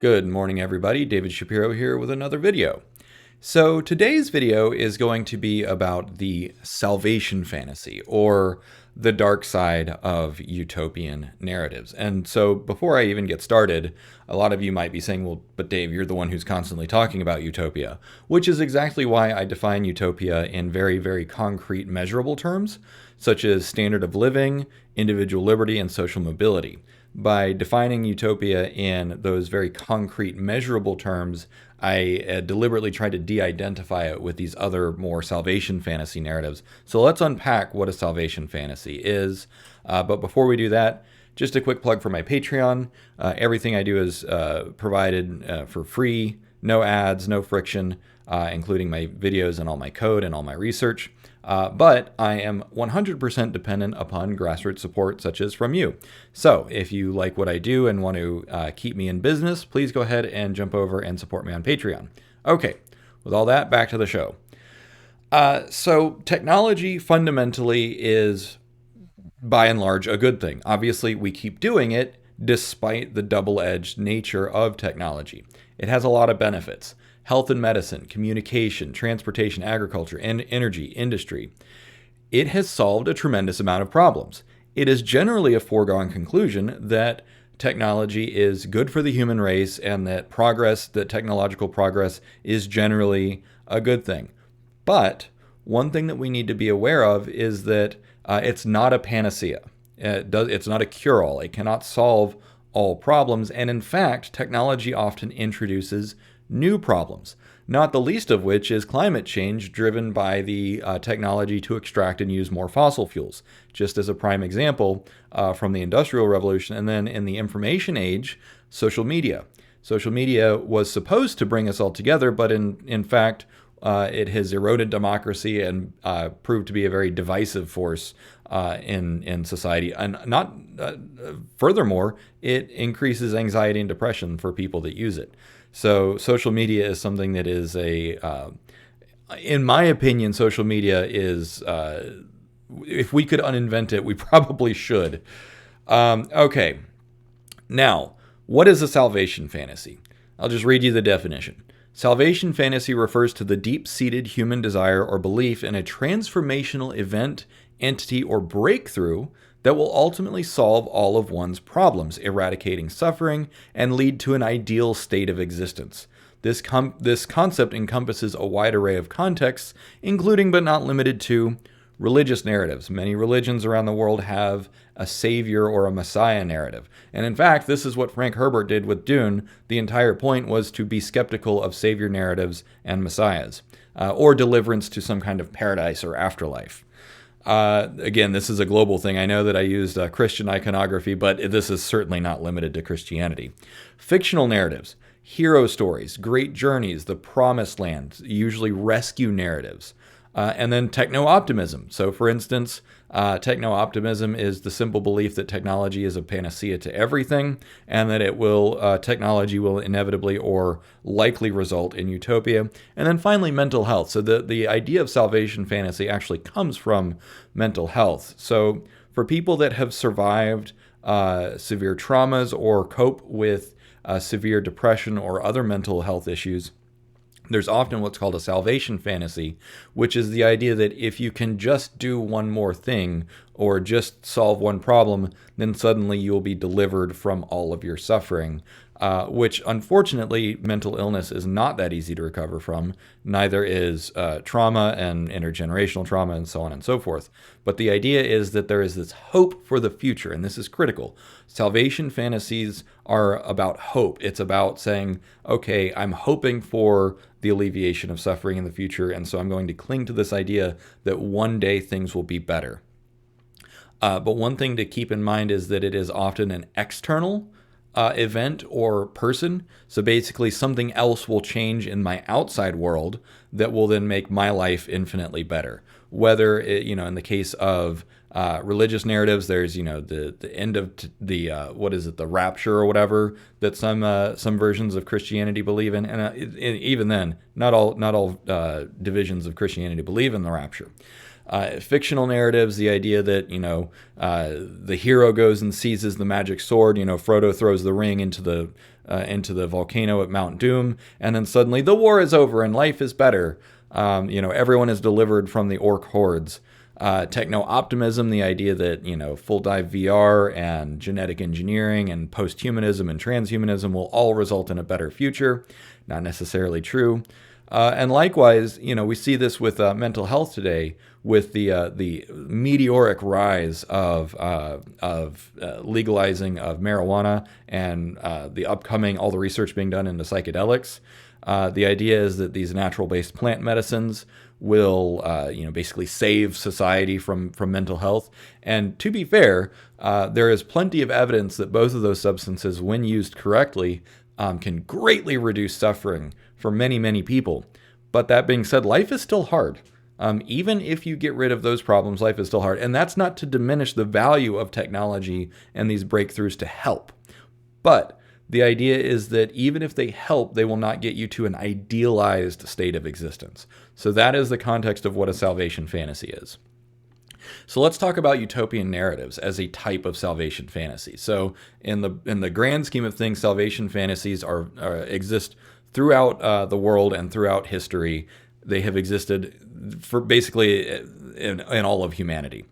Good morning, everybody. David Shapiro here with another video. So today's video is going to be about the salvation fantasy, or the dark side of utopian narratives. And so before I even get started, a lot of you might be saying, well, but Dave, you're the one who's constantly talking about utopia, which is exactly why I define utopia in very, very concrete, measurable terms, such as standard of living, individual liberty, and social mobility. By defining utopia in those very concrete, measurable terms, I deliberately tried to de-identify it with these other more salvation fantasy narratives. So let's unpack what a salvation fantasy is. But before we do that, just a quick plug for my Patreon. Everything I do is provided for free, no ads, no friction, including my videos and all my code and all my research. But I am 100% dependent upon grassroots support, such as from you. So if you like what I do and want to keep me in business, please go ahead and jump over and support me on Patreon. Okay, with all that, back to the show. So technology fundamentally is, by and large, a good thing. Obviously, we keep doing it despite the double-edged nature of technology. It has a lot of benefits. Health and medicine, communication, transportation, agriculture, and energy, industry. It has solved a tremendous amount of problems. It is generally a foregone conclusion that technology is good for the human race and that technological progress is generally a good thing. But one thing that we need to be aware of is that it's not a panacea. It's not a cure-all. It cannot solve all problems. And in fact, technology often introduces new problems, not the least of which is climate change driven by the technology to extract and use more fossil fuels. Just as a prime example from the Industrial Revolution, and then in the information age, social media. Social media was supposed to bring us all together, but in fact, it has eroded democracy and proved to be a very divisive force in society. And furthermore, it increases anxiety and depression for people that use it. So social media is something that is in my opinion, social media is, if we could uninvent it, we probably should. Okay. Now, what is a salvation fantasy? I'll just read you the definition. Salvation fantasy refers to the deep-seated human desire or belief in a transformational event, entity, or breakthrough that will ultimately solve all of one's problems, eradicating suffering, and lead to an ideal state of existence. This concept encompasses a wide array of contexts, including but not limited to religious narratives. Many religions around the world have a savior or a messiah narrative. And in fact, this is what Frank Herbert did with Dune. The entire point was to be skeptical of savior narratives and messiahs, or deliverance to some kind of paradise or afterlife. Again, this is a global thing. I know that I used Christian iconography, but this is certainly not limited to Christianity. Fictional narratives, hero stories, great journeys, the promised land, usually rescue narratives. And then techno-optimism. So for instance, techno-optimism is the simple belief that technology is a panacea to everything, and that technology will inevitably or likely result in utopia. And then finally, mental health. So the idea of salvation fantasy actually comes from mental health. So for people that have survived severe traumas or cope with severe depression or other mental health issues, there's often what's called a salvation fantasy, which is the idea that if you can just do one more thing or just solve one problem, then suddenly you'll be delivered from all of your suffering, which unfortunately mental illness is not that easy to recover from. Neither is trauma and intergenerational trauma and so on and so forth. But the idea is that there is this hope for the future, and this is critical. Salvation fantasies are about hope. It's about saying, okay, I'm hoping for the alleviation of suffering in the future, and so I'm going to cling to this idea that one day things will be better. But one thing to keep in mind is that it is often an external event or person. So basically something else will change in my outside world that will then make my life infinitely better. Whether it, in the case of religious narratives, there's, the end of the rapture or whatever that some versions of Christianity believe in. And even then, not all divisions of Christianity believe in the rapture. Fictional narratives, the idea that, the hero goes and seizes the magic sword, Frodo throws the ring into the volcano at Mount Doom, and then suddenly the war is over and life is better. Everyone is delivered from the orc hordes. Techno-Optimism, the idea that, full dive VR and genetic engineering and post-humanism and transhumanism will all result in a better future. Not necessarily true. And likewise, we see this with mental health today, with the meteoric rise of legalizing of marijuana and all the research being done into psychedelics. The idea is that these natural-based plant medicines will, basically save society from mental health. And to be fair, there is plenty of evidence that both of those substances, when used correctly, can greatly reduce suffering for many, many people. But that being said, life is still hard. Even if you get rid of those problems, life is still hard. And that's not to diminish the value of technology and these breakthroughs to help. But the idea is that even if they help, they will not get you to an idealized state of existence. So that is the context of what a salvation fantasy is. So let's talk about utopian narratives as a type of salvation fantasy. So in the grand scheme of things, salvation fantasies exist throughout the world and throughout history. They have existed for basically in all of humanity.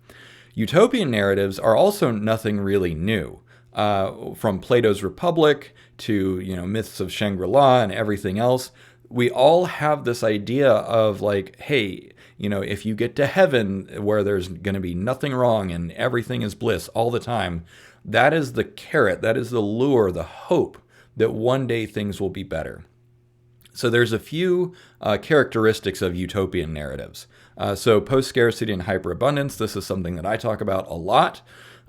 Utopian narratives are also nothing really new. From Plato's Republic to, myths of Shangri-La and everything else, we all have this idea of like, hey, if you get to heaven where there's going to be nothing wrong and everything is bliss all the time, that is the carrot, that is the lure, the hope that one day things will be better. So there's a few characteristics of utopian narratives. So post-scarcity and hyperabundance, this is something that I talk about a lot.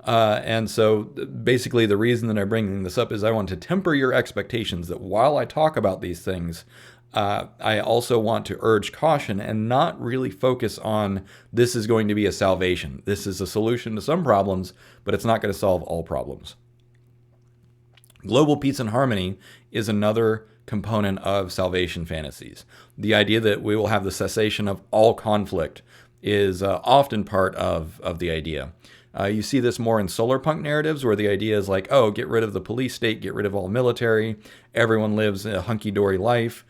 And so basically the reason that I'm bringing this up is I want to temper your expectations that while I talk about these things, I also want to urge caution and not really focus on this is going to be a salvation. This is a solution to some problems, but it's not going to solve all problems. Global peace and harmony is another component of salvation fantasies. The idea that we will have the cessation of all conflict is often part of the idea. You see this more in solar punk narratives where the idea is like, oh, get rid of the police state, get rid of all military, everyone lives a hunky-dory life.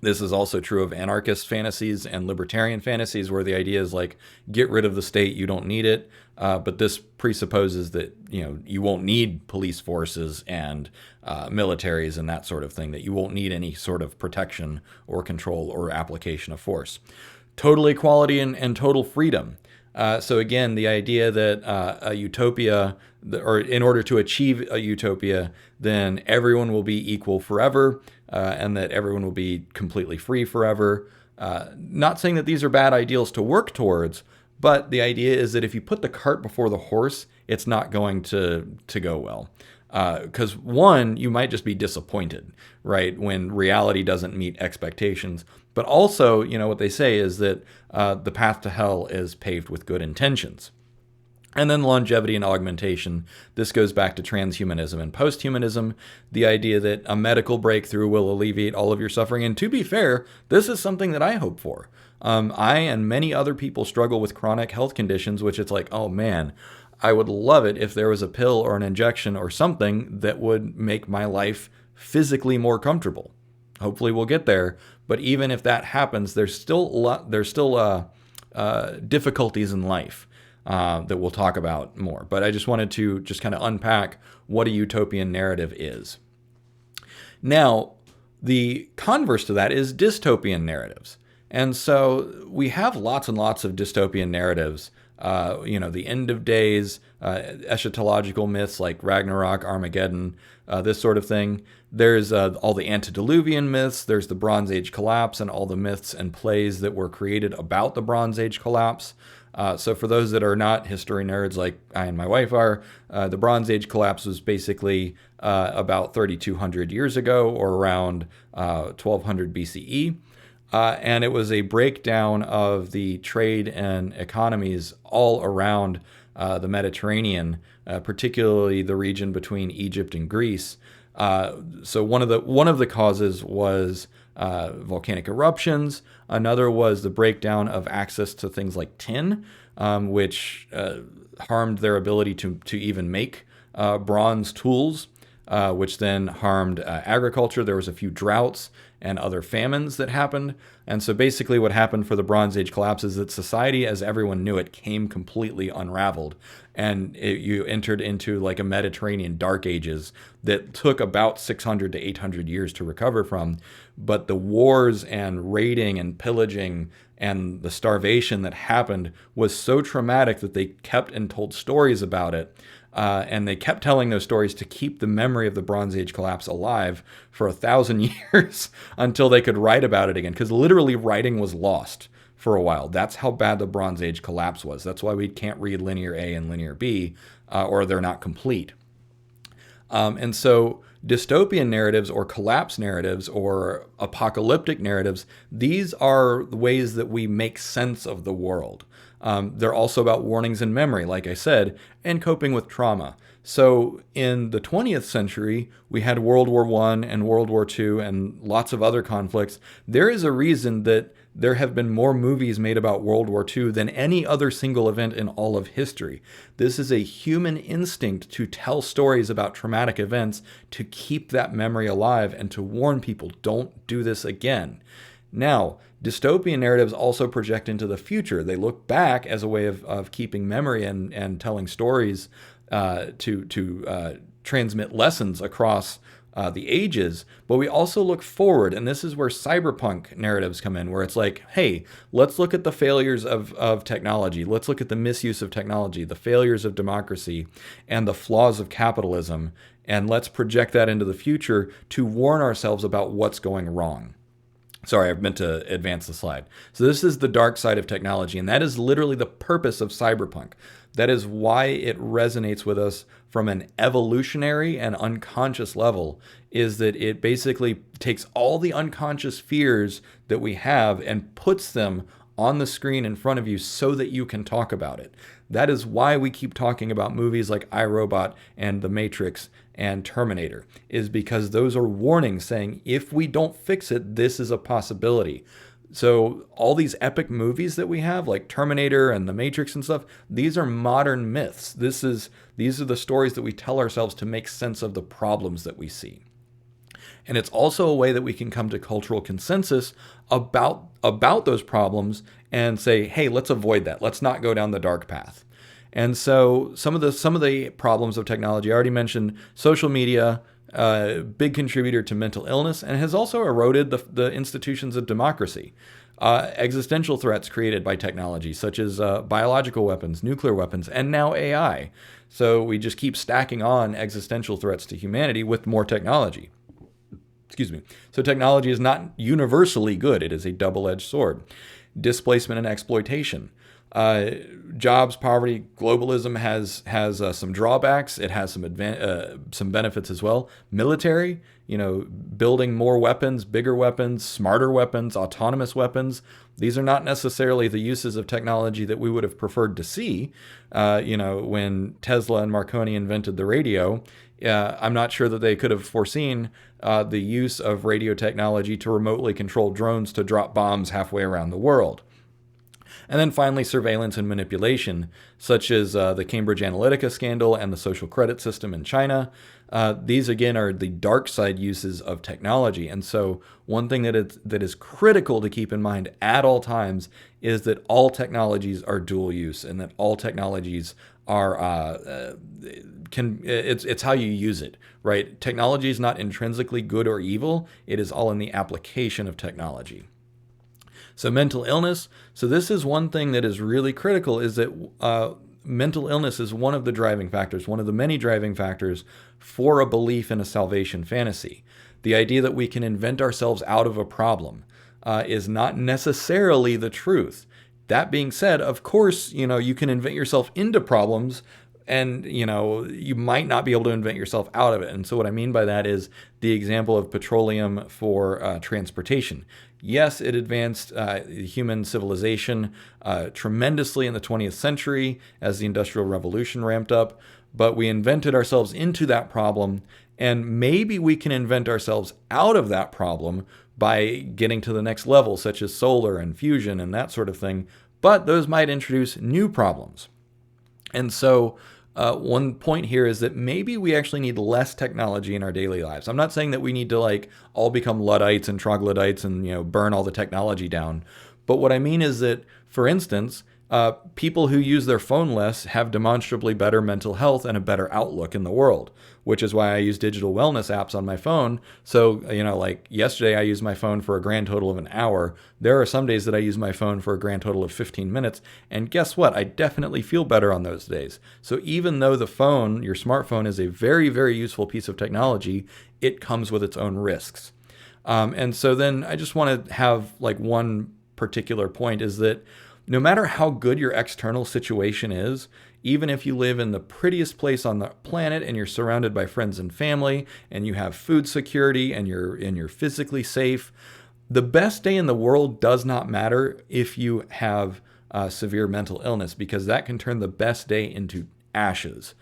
This is also true of anarchist fantasies and libertarian fantasies where the idea is like, get rid of the state, you don't need it. But this presupposes that, you won't need police forces and militaries and that sort of thing, that you won't need any sort of protection or control or application of force. Total equality and total freedom. So again, the idea that a utopia, or in order to achieve a utopia, then everyone will be equal forever, and that everyone will be completely free forever. Not saying that these are bad ideals to work towards, but the idea is that if you put the cart before the horse, it's not going to go well. Because one, you might just be disappointed, right, when reality doesn't meet expectations. But also, what they say is that the path to hell is paved with good intentions. And then longevity and augmentation. This goes back to transhumanism and posthumanism, the idea that a medical breakthrough will alleviate all of your suffering. And to be fair, this is something that I hope for. I and many other people struggle with chronic health conditions, which it's like, oh man, I would love it if there was a pill or an injection or something that would make my life physically more comfortable. Hopefully we'll get there. But even if that happens, there's still difficulties in life that we'll talk about more. But I just wanted to just kind of unpack what a utopian narrative is. Now, the converse to that is dystopian narratives. And so we have lots and lots of dystopian narratives. The end of days, eschatological myths like Ragnarok, Armageddon, this sort of thing. There's all the antediluvian myths. There's the Bronze Age collapse and all the myths and plays that were created about the Bronze Age collapse. So for those that are not history nerds like I and my wife are, the Bronze Age collapse was basically about 3,200 years ago or around 1200 BCE. And it was a breakdown of the trade and economies all around the Mediterranean, particularly the region between Egypt and Greece. So one of the causes was volcanic eruptions. Another was the breakdown of access to things like tin, which harmed their ability to even make bronze tools, which then harmed agriculture. There was a few droughts and other famines that happened. And so basically what happened for the Bronze Age collapse is that society, as everyone knew it, came completely unraveled. And you entered into like a Mediterranean dark ages that took about 600 to 800 years to recover from. But the wars and raiding and pillaging and the starvation that happened was so traumatic that they kept and told stories about it. And they kept telling those stories to keep the memory of the Bronze Age collapse alive for 1,000 years until they could write about it again. Because literally writing was lost for a while. That's how bad the Bronze Age collapse was. That's why we can't read Linear A and Linear B, or they're not complete. And so dystopian narratives or collapse narratives or apocalyptic narratives, these are the ways that we make sense of the world. They're also about warnings and memory, like I said, and coping with trauma. So in the 20th century, we had World War I and World War II and lots of other conflicts. There is a reason that there have been more movies made about World War II than any other single event in all of history. This is a human instinct to tell stories about traumatic events, to keep that memory alive and to warn people, don't do this again. Now, dystopian narratives also project into the future. They look back as a way of keeping memory and telling stories to transmit lessons across the ages, but we also look forward, and this is where cyberpunk narratives come in, where it's like, hey, let's look at the failures of technology. Let's look at the misuse of technology, the failures of democracy, and the flaws of capitalism, and let's project that into the future to warn ourselves about what's going wrong. Sorry, I meant to advance the slide. So this is the dark side of technology, and that is literally the purpose of cyberpunk. That is why it resonates with us from an evolutionary and unconscious level, is that it basically takes all the unconscious fears that we have and puts them on the screen in front of you so that you can talk about it. That is why we keep talking about movies like iRobot and The Matrix and Terminator, is because those are warnings saying, if we don't fix it, this is a possibility. So all these epic movies that we have, like Terminator and The Matrix and stuff, these are modern myths. These are the stories that we tell ourselves to make sense of the problems that we see. And it's also a way that we can come to cultural consensus about those problems and say, hey, let's avoid that. Let's not go down the dark path. And so some of the problems of technology, I already mentioned social media, big contributor to mental illness, and has also eroded the institutions of democracy. Existential threats created by technology, such as biological weapons, nuclear weapons, and now AI. So we just keep stacking on existential threats to humanity with more technology. Excuse me. So technology is not universally good. It is a double-edged sword. Displacement and exploitation. Jobs, poverty, globalism has some drawbacks. It has some benefits as well. Military, building more weapons, bigger weapons, smarter weapons, autonomous weapons. These are not necessarily the uses of technology that we would have preferred to see. When Tesla and Marconi invented the radio, I'm not sure that they could have foreseen the use of radio technology to remotely control drones to drop bombs halfway around the world. And then finally, surveillance and manipulation, such as the Cambridge Analytica scandal and the social credit system in China. These, again, are the dark side uses of technology. And so one thing that is critical to keep in mind at all times is that all technologies are dual use, and that all technologies are it's how you use it, right? Technology is not intrinsically good or evil. It is all in the application of technology. So mental illness. So this is one thing that is really critical, is that mental illness is one of the driving factors, one of the many driving factors for a belief in a salvation fantasy. The idea that we can invent ourselves out of a problem is not necessarily the truth. That being said, of course, you can invent yourself into problems, and, you might not be able to invent yourself out of it. And so what I mean by that is the example of petroleum for transportation. Yes, it advanced human civilization tremendously in the 20th century as the Industrial Revolution ramped up, but we invented ourselves into that problem, and maybe we can invent ourselves out of that problem by getting to the next level, such as solar and fusion and that sort of thing. But those might introduce new problems. And so one point here is that maybe we actually need less technology in our daily lives. I'm not saying that we need to like all become Luddites and troglodytes and, you know, burn all the technology down. But what I mean is that, for instance, people who use their phone less have demonstrably better mental health and a better outlook in the world, which is why I use digital wellness apps on my phone. So, you know, like yesterday I used my phone for a grand total of an hour. There are some days that I use my phone for a grand total of 15 minutes. And guess what? I definitely feel better on those days. So even though the phone, your smartphone, is a very, very useful piece of technology, it comes with its own risks. And so then I just want to have like one particular point is that no matter how good your external situation is, even if you live in the prettiest place on the planet and you're surrounded by friends and family and you have food security and you're physically safe, the best day in the world does not matter if you have severe mental illness, because that can turn the best day into ashes.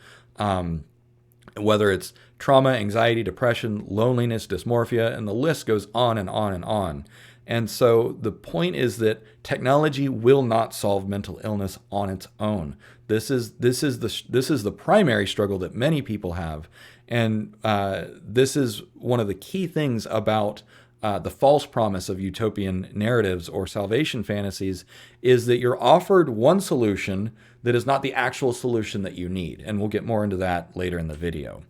Whether it's trauma, anxiety, depression, loneliness, dysmorphia, and the list goes on and on and on. And so the point is that technology will not solve mental illness on its own. This is the primary struggle that many people have, and this is one of the key things about the false promise of utopian narratives or salvation fantasies, is that you're offered one solution that is not the actual solution that you need, and we'll get more into that later in the video.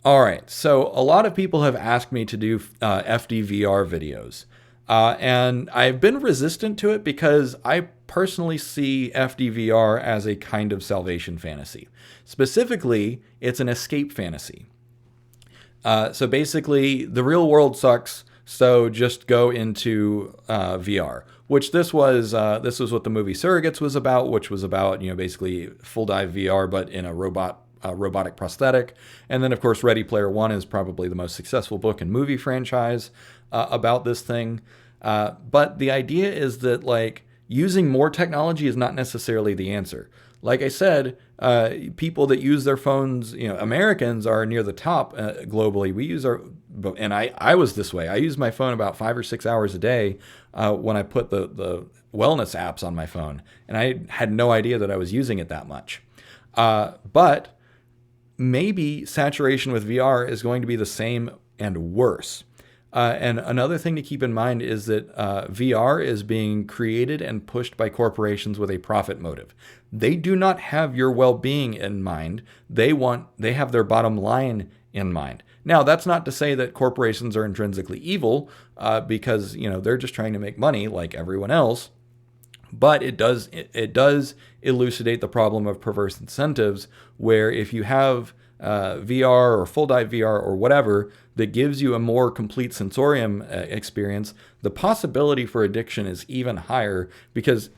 All right, so a lot of people have asked me to do FDVR videos. And I've been resistant to it because I personally see FDVR as a kind of salvation fantasy. Specifically, it's an escape fantasy. So basically, the real world sucks, so just go into VR. Which this was what the movie Surrogates was about, which was about, you know, basically full dive VR, but in a robotic prosthetic. And then, of course, Ready Player One is probably the most successful book and movie franchise about this thing. But the idea is that, like, using more technology is not necessarily the answer. Like I said, people that use their phones, you know, Americans are near the top globally. We use and I was this way. I use my phone about 5 or 6 hours a day when I put the wellness apps on my phone. And I had no idea that I was using it that much. But maybe saturation with VR is going to be the same and worse. And another thing to keep in mind is that VR is being created and pushed by corporations with a profit motive. They do not have your well-being in mind. They have their bottom line in mind. Now, that's not to say that corporations are intrinsically evil, because, you know, they're just trying to make money like everyone else. But it does elucidate the problem of perverse incentives, where if you have VR or full dive VR or whatever that gives you a more complete sensorium experience, the possibility for addiction is even higher, because,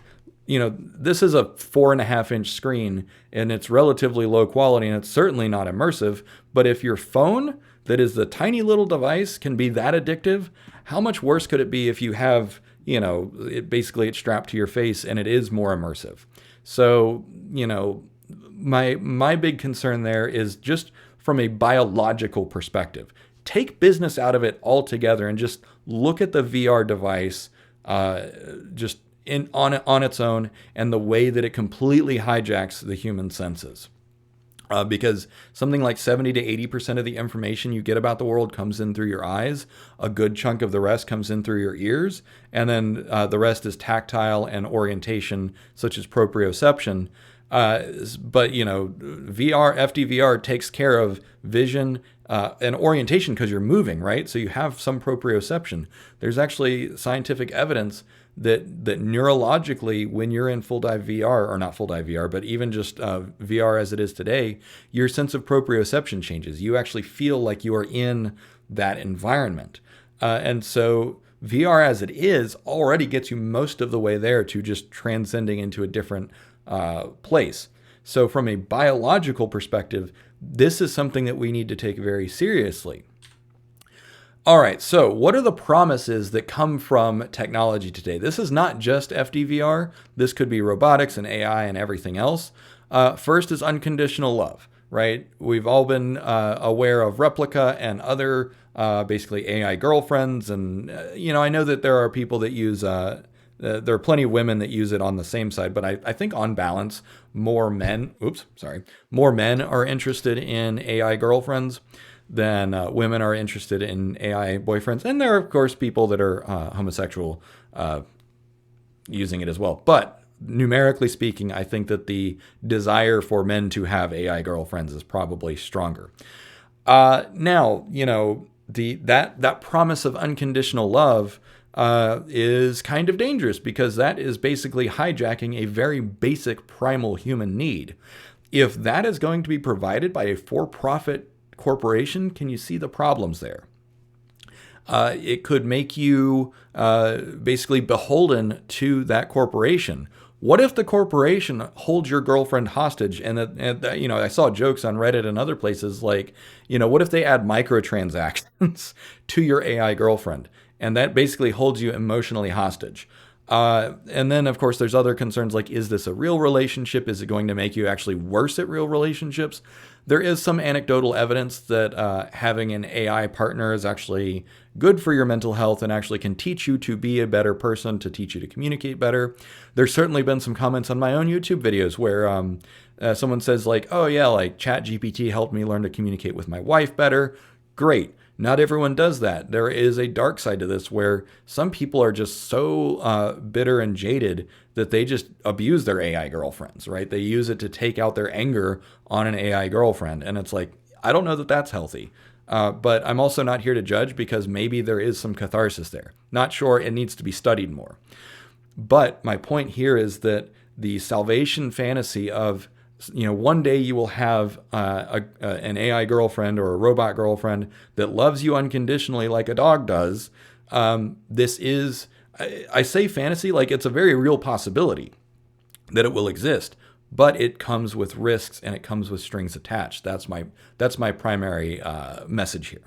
you know, this is a 4.5-inch screen and it's relatively low quality and it's certainly not immersive. But if your phone, that is the tiny little device, can be that addictive, how much worse could it be if you have, you know, it's strapped to your face and it is more immersive? So, you know, my big concern there is just from a biological perspective. Take business out of it altogether and just look at the VR device just on its own, and the way that it completely hijacks the human senses. Because something like 70 to 80% of the information you get about the world comes in through your eyes. A good chunk of the rest comes in through your ears. And then the rest is tactile and orientation, such as proprioception. But, you know, FDVR takes care of vision and orientation because you're moving, right? So you have some proprioception. There's actually scientific evidence that neurologically, when you're in full dive VR, or not full dive VR, but even just VR as it is today, your sense of proprioception changes. You actually feel like you are in that environment. And so VR as it is already gets you most of the way there to just transcending into a different place. So from a biological perspective, this is something that we need to take very seriously. All right, so what are the promises that come from technology today? This is not just FDVR. This could be robotics and AI and everything else. First is unconditional love. right? We've all been aware of Replica and other basically AI girlfriends. And, I know that there are people that use, there are plenty of women that use it on the same side, but I think on balance, more men are interested in AI girlfriends than women are interested in AI boyfriends. And there are, of course, people that are homosexual using it as well. But numerically speaking, I think that the desire for men to have AI girlfriends is probably stronger. Now, that promise of unconditional love is kind of dangerous, because that is basically hijacking a very basic primal human need. If that is going to be provided by a for-profit corporation, can you see the problems there? It could make you basically beholden to that corporation. What if the corporation holds your girlfriend hostage? And I saw jokes on Reddit and other places like, what if they add microtransactions to your AI girlfriend? And that basically holds you emotionally hostage. And then, of course, there's other concerns like, is this a real relationship? Is it going to make you actually worse at real relationships? There is some anecdotal evidence that having an AI partner is actually good for your mental health and actually can teach you to be a better person, to teach you to communicate better. There's certainly been some comments on my own YouTube videos where someone says like, oh yeah, like ChatGPT helped me learn to communicate with my wife better. Great. Not everyone does that. There is a dark side to this where some people are just so bitter and jaded that they just abuse their AI girlfriends, right? They use it to take out their anger on an AI girlfriend. And it's like, I don't know that that's healthy. But I'm also not here to judge, because maybe there is some catharsis there. Not sure, it needs to be studied more. But my point here is that the salvation fantasy of, one day you will have an AI girlfriend or a robot girlfriend that loves you unconditionally like a dog does. This is, I say fantasy like it's a very real possibility that it will exist, but it comes with risks and it comes with strings attached. That's my primary message here.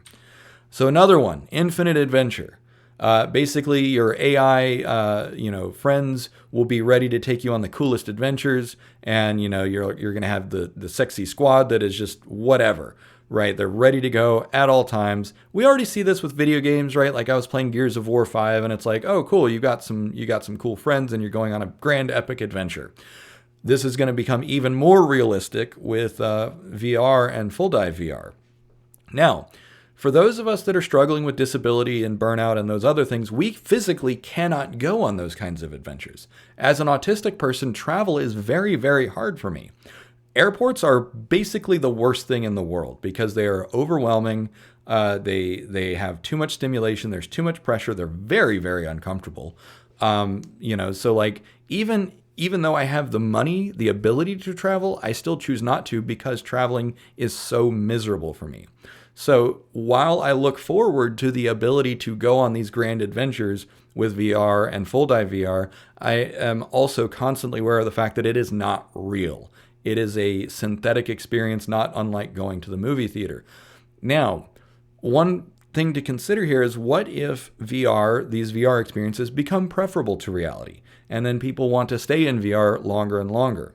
So another one, infinite adventure. Basically, your AI, friends will be ready to take you on the coolest adventures, and you're going to have the sexy squad that is just whatever, right? They're ready to go at all times. We already see this with video games, right? Like I was playing Gears of War 5, and it's like, oh, cool, you got some cool friends, and you're going on a grand epic adventure. This is going to become even more realistic with VR and full dive VR. Now, for those of us that are struggling with disability and burnout and those other things, we physically cannot go on those kinds of adventures. As an autistic person, travel is very, very hard for me. Airports are basically the worst thing in the world because they are overwhelming. They have too much stimulation. There's too much pressure. They're very, very uncomfortable. So like even though I have the money, the ability to travel, I still choose not to because traveling is so miserable for me. So while I look forward to the ability to go on these grand adventures with VR and full dive VR, I am also constantly aware of the fact that it is not real. It is a synthetic experience, not unlike going to the movie theater. Now, one thing to consider here is, what if these VR experiences become preferable to reality, and then people want to stay in VR longer and longer?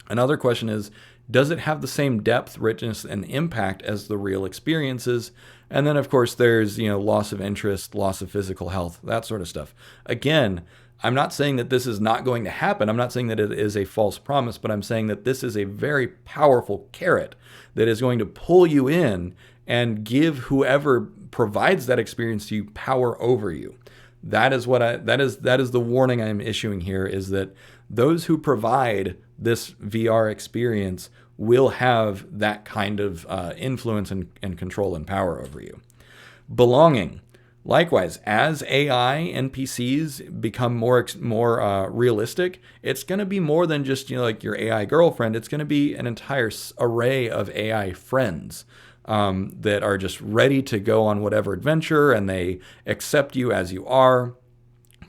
Another question is, does it have the same depth, richness, and impact as the real experiences? And then, of course, there's, loss of interest, loss of physical health, that sort of stuff. Again, I'm not saying that this is not going to happen. I'm not saying that it is a false promise, but I'm saying that this is a very powerful carrot that is going to pull you in and give whoever provides that experience to you power over you. That is the warning I'm issuing here, is that those who provide this VR experience will have that kind of influence and control and power over you. Belonging. Likewise, as AI NPCs become more realistic, it's going to be more than just like your AI girlfriend. It's going to be an entire array of AI friends that are just ready to go on whatever adventure, and they accept you as you are,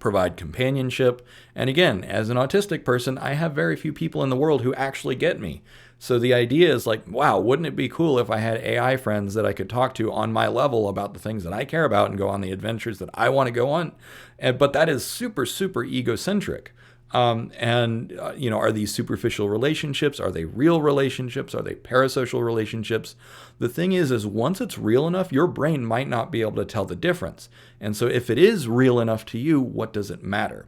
provide companionship. And again, as an autistic person, I have very few people in the world who actually get me. So the idea is like, wow, wouldn't it be cool if I had AI friends that I could talk to on my level about the things that I care about and go on the adventures that I want to go on? But that is super, super egocentric. Are these superficial relationships? Are they real relationships? Are they parasocial relationships? The thing is once it's real enough, your brain might not be able to tell the difference. And so if it is real enough to you, what does it matter?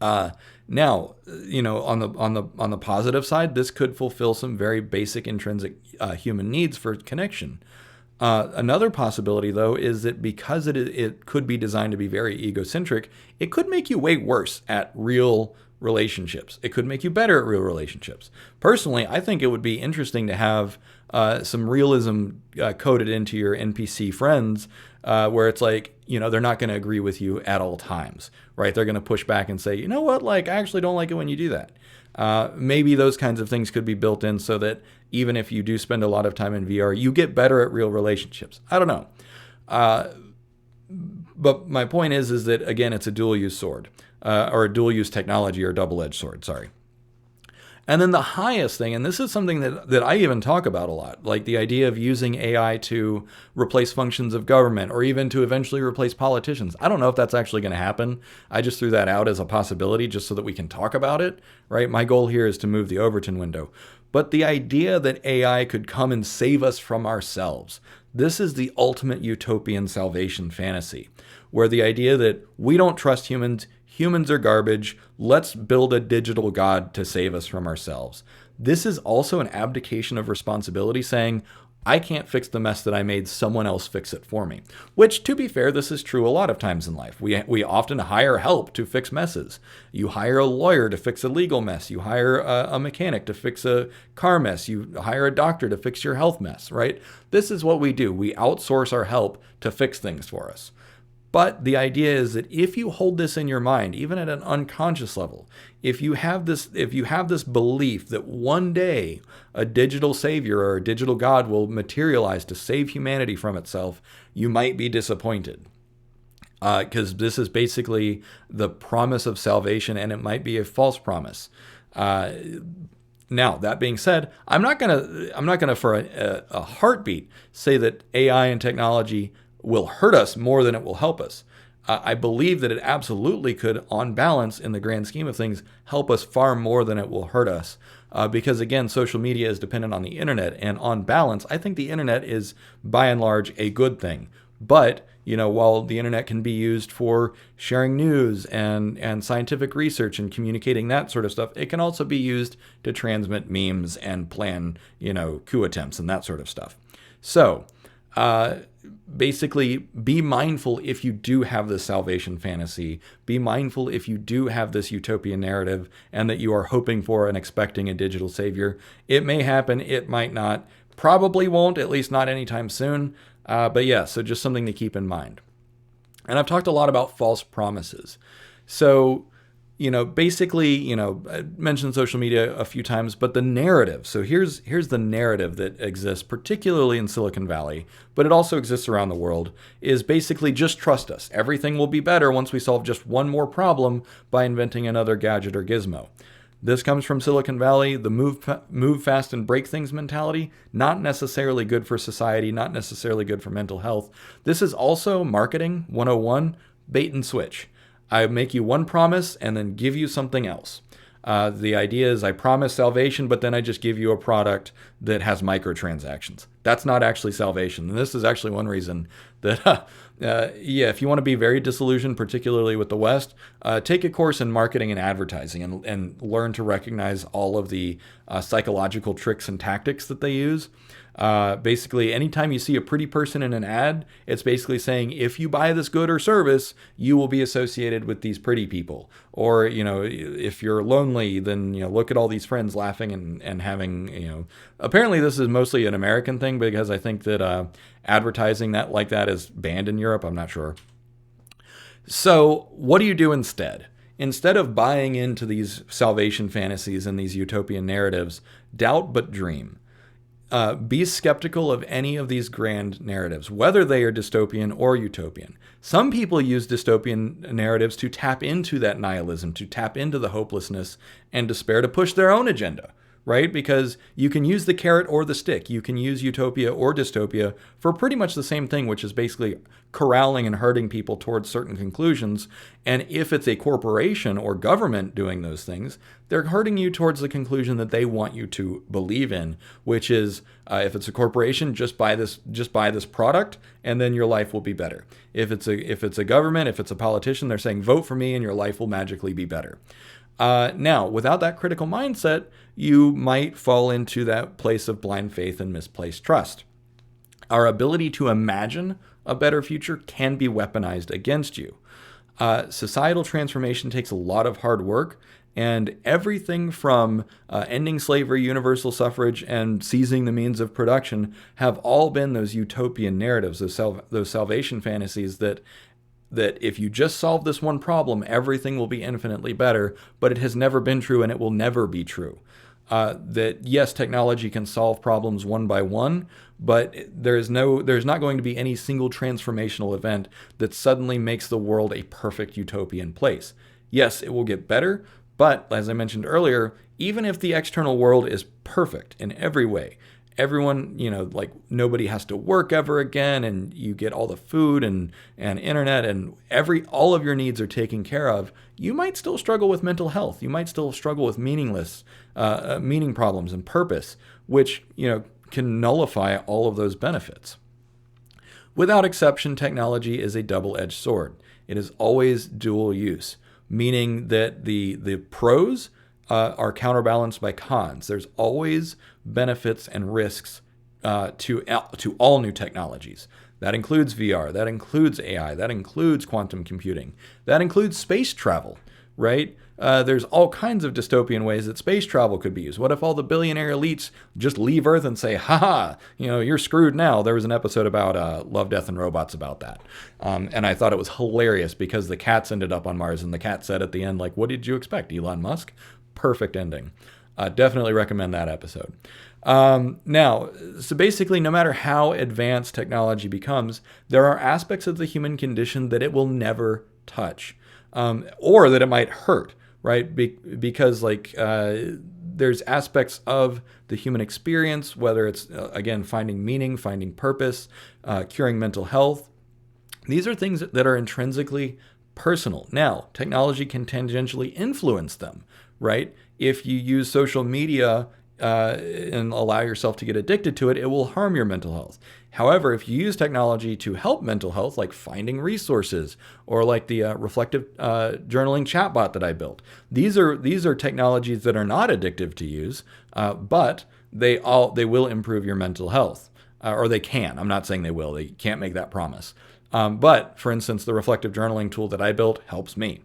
Now, on the positive side, this could fulfill some very basic intrinsic human needs for connection. Another possibility, though, is that because it could be designed to be very egocentric, it could make you way worse at real relationships. It could make you better at real relationships. Personally, I think it would be interesting to have some realism coded into your NPC friends, where it's like, they're not going to agree with you at all times, right? They're going to push back and say, you know what, like, I actually don't like it when you do that. Maybe those kinds of things could be built in so that even if you do spend a lot of time in VR, you get better at real relationships. I don't know. But my point is that, again, it's a dual-use sword, or a dual-use technology, or double-edged sword, sorry. And then the highest thing, and this is something that I even talk about a lot, like the idea of using AI to replace functions of government, or even to eventually replace politicians. I don't know if that's actually going to happen. I just threw that out as a possibility just so that we can talk about it, right? My goal here is to move the Overton window. But the idea that AI could come and save us from ourselves, this is the ultimate utopian salvation fantasy, where the idea that we don't trust humans, humans are garbage, let's build a digital god to save us from ourselves. This is also an abdication of responsibility, saying, I can't fix the mess that I made, someone else fix it for me. Which, to be fair, this is true a lot of times in life. We often hire help to fix messes. You hire a lawyer to fix a legal mess. You hire a mechanic to fix a car mess. You hire a doctor to fix your health mess, right? This is what we do. We outsource our help to fix things for us. But the idea is that if you hold this in your mind, even at an unconscious level, if you have this belief that one day a digital savior or a digital god will materialize to save humanity from itself, you might be disappointed. Because this is basically the promise of salvation, and it might be a false promise. Now, that being said, I'm not gonna for a heartbeat say that AI and technology will hurt us more than it will help us. I believe that it absolutely could, on balance, in the grand scheme of things, help us far more than it will hurt us. Because again, social media is dependent on the internet, and on balance, I think the internet is by and large a good thing. But, while the internet can be used for sharing news and scientific research and communicating that sort of stuff, it can also be used to transmit memes and plan, coup attempts and that sort of stuff. So, basically, be mindful if you do have this salvation fantasy. Be mindful if you do have this utopian narrative and that you are hoping for and expecting a digital savior. It may happen, it might not. Probably won't, at least not anytime soon. But yeah, so just something to keep in mind. And I've talked a lot about false promises. So, basically, I mentioned social media a few times, but the narrative. So here's the narrative that exists, particularly in Silicon Valley, but it also exists around the world, is basically just trust us. Everything will be better once we solve just one more problem by inventing another gadget or gizmo. This comes from Silicon Valley, the move fast and break things mentality, not necessarily good for society, not necessarily good for mental health. This is also marketing 101, bait and switch. I make you one promise and then give you something else. The idea is I promise salvation, but then I just give you a product that has microtransactions. That's not actually salvation. And this is actually one reason that, if you want to be very disillusioned, particularly with the West, take a course in marketing and advertising and learn to recognize all of the psychological tricks and tactics that they use. Basically, anytime you see a pretty person in an ad, it's basically saying, if you buy this good or service, you will be associated with these pretty people. Or, if you're lonely, then, look at all these friends laughing and having, apparently this is mostly an American thing because I think that advertising like that is banned in Europe. I'm not sure. So what do you do instead? Instead of buying into these salvation fantasies and these utopian narratives, doubt but dream. Be skeptical of any of these grand narratives, whether they are dystopian or utopian. Some people use dystopian narratives to tap into that nihilism, to tap into the hopelessness and despair to push their own agenda, right? Because you can use the carrot or the stick. You can use utopia or dystopia for pretty much the same thing, which is basically corralling and herding people towards certain conclusions. And if it's a corporation or government doing those things, they're herding you towards the conclusion that they want you to believe in, which is if it's a corporation, just buy this product, and then your life will be better. If it's a government, if it's a politician, they're saying vote for me, and your life will magically be better. Now, without that critical mindset, you might fall into that place of blind faith and misplaced trust. Our ability to imagine a better future can be weaponized against you. Societal transformation takes a lot of hard work, and everything from ending slavery, universal suffrage, and seizing the means of production have all been those utopian narratives, those salvation fantasies that if you just solve this one problem, everything will be infinitely better, but it has never been true and it will never be true. That yes, technology can solve problems one by one, but there's not going to be any single transformational event that suddenly makes the world a perfect utopian place. Yes, it will get better, but as I mentioned earlier, even if the external world is perfect in every way, everyone, like nobody has to work ever again, and you get all the food and internet, and all of your needs are taken care of, you might still struggle with mental health. You might still struggle with meaning problems and purpose, which, can nullify all of those benefits. Without exception, technology is a double-edged sword. It is always dual use, meaning that the pros are counterbalanced by cons. There's always benefits and risks to all new technologies. That includes VR, that includes AI, that includes quantum computing, that includes space travel, right? There's all kinds of dystopian ways that space travel could be used. What if all the billionaire elites just leave Earth and say, haha, you're screwed now? There was an episode about Love, Death, and Robots about that. And I thought it was hilarious because the cats ended up on Mars, and the cat said at the end, like, what did you expect, Elon Musk? Perfect ending. Definitely recommend that episode. Now, so basically, no matter how advanced technology becomes, there are aspects of the human condition that it will never touch, or that it might hurt, right? Because there's aspects of the human experience, whether it's, again, finding meaning, finding purpose, curing mental health. These are things that are intrinsically personal. Now, technology can tangentially influence them, right? If you use social media and allow yourself to get addicted to it, it will harm your mental health. However, if you use technology to help mental health, like finding resources or like the reflective journaling chatbot that I built, these are technologies that are not addictive to use, but they will improve your mental health, or they can. I'm not saying they will. They can't make that promise. But for instance, the reflective journaling tool that I built helps me.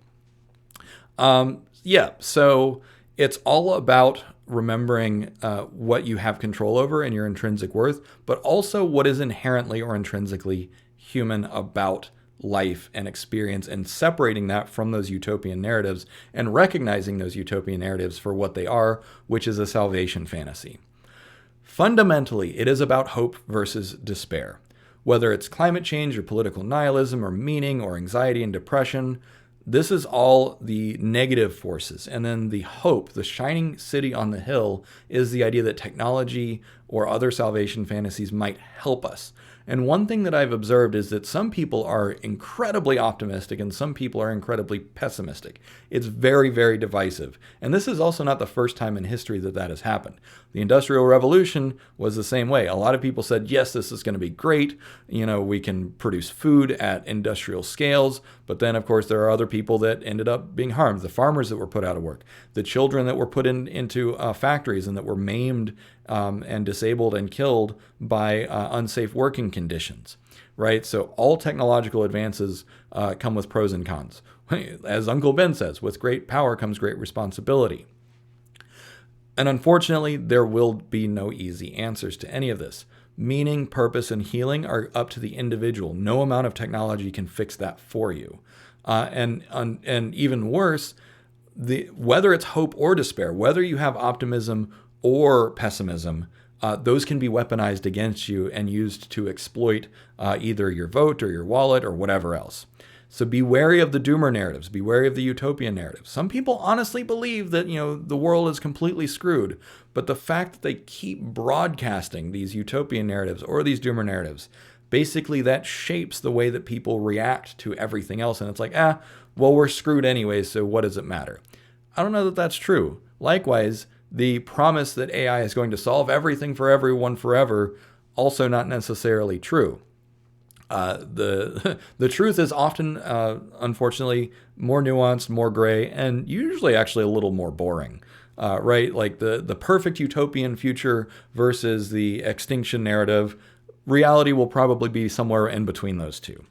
So it's all about remembering what you have control over and your intrinsic worth, but also what is inherently or intrinsically human about life and experience, and separating that from those utopian narratives and recognizing those utopian narratives for what they are, which is a salvation fantasy. Fundamentally, it is about hope versus despair. Whether it's climate change or political nihilism or meaning or anxiety and depression, this is all the negative forces. And then the hope, the shining city on the hill, is the idea that technology or other salvation fantasies might help us. And one thing that I've observed is that some people are incredibly optimistic and some people are incredibly pessimistic. It's very, very divisive. And this is also not the first time in history that has happened. The Industrial Revolution was the same way. A lot of people said, yes, this is going to be great. We can produce food at industrial scales. But then, of course, there are other people that ended up being harmed. The farmers that were put out of work, the children that were put into factories and that were maimed and disabled and killed by unsafe working conditions, right? So all technological advances come with pros and cons. As Uncle Ben says, with great power comes great responsibility. And unfortunately, there will be no easy answers to any of this. Meaning, purpose, and healing are up to the individual. No amount of technology can fix that for you. And even worse, whether it's hope or despair, whether you have optimism or pessimism, those can be weaponized against you and used to exploit either your vote or your wallet or whatever else. So be wary of the doomer narratives, be wary of the utopian narratives. Some people honestly believe that, the world is completely screwed, but the fact that they keep broadcasting these utopian narratives or these doomer narratives, basically that shapes the way that people react to everything else. And it's like, well, we're screwed anyway, so what does it matter? I don't know that that's true. Likewise, the promise that AI is going to solve everything for everyone forever, also not necessarily true. The truth is often, unfortunately, more nuanced, more gray, and usually actually a little more boring. Right? Like the perfect utopian future versus the extinction narrative. Reality will probably be somewhere in between those two.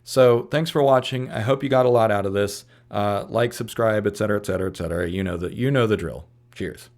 So thanks for watching. I hope you got a lot out of this. Like, subscribe, etc., etc., etc. You know the drill. Cheers.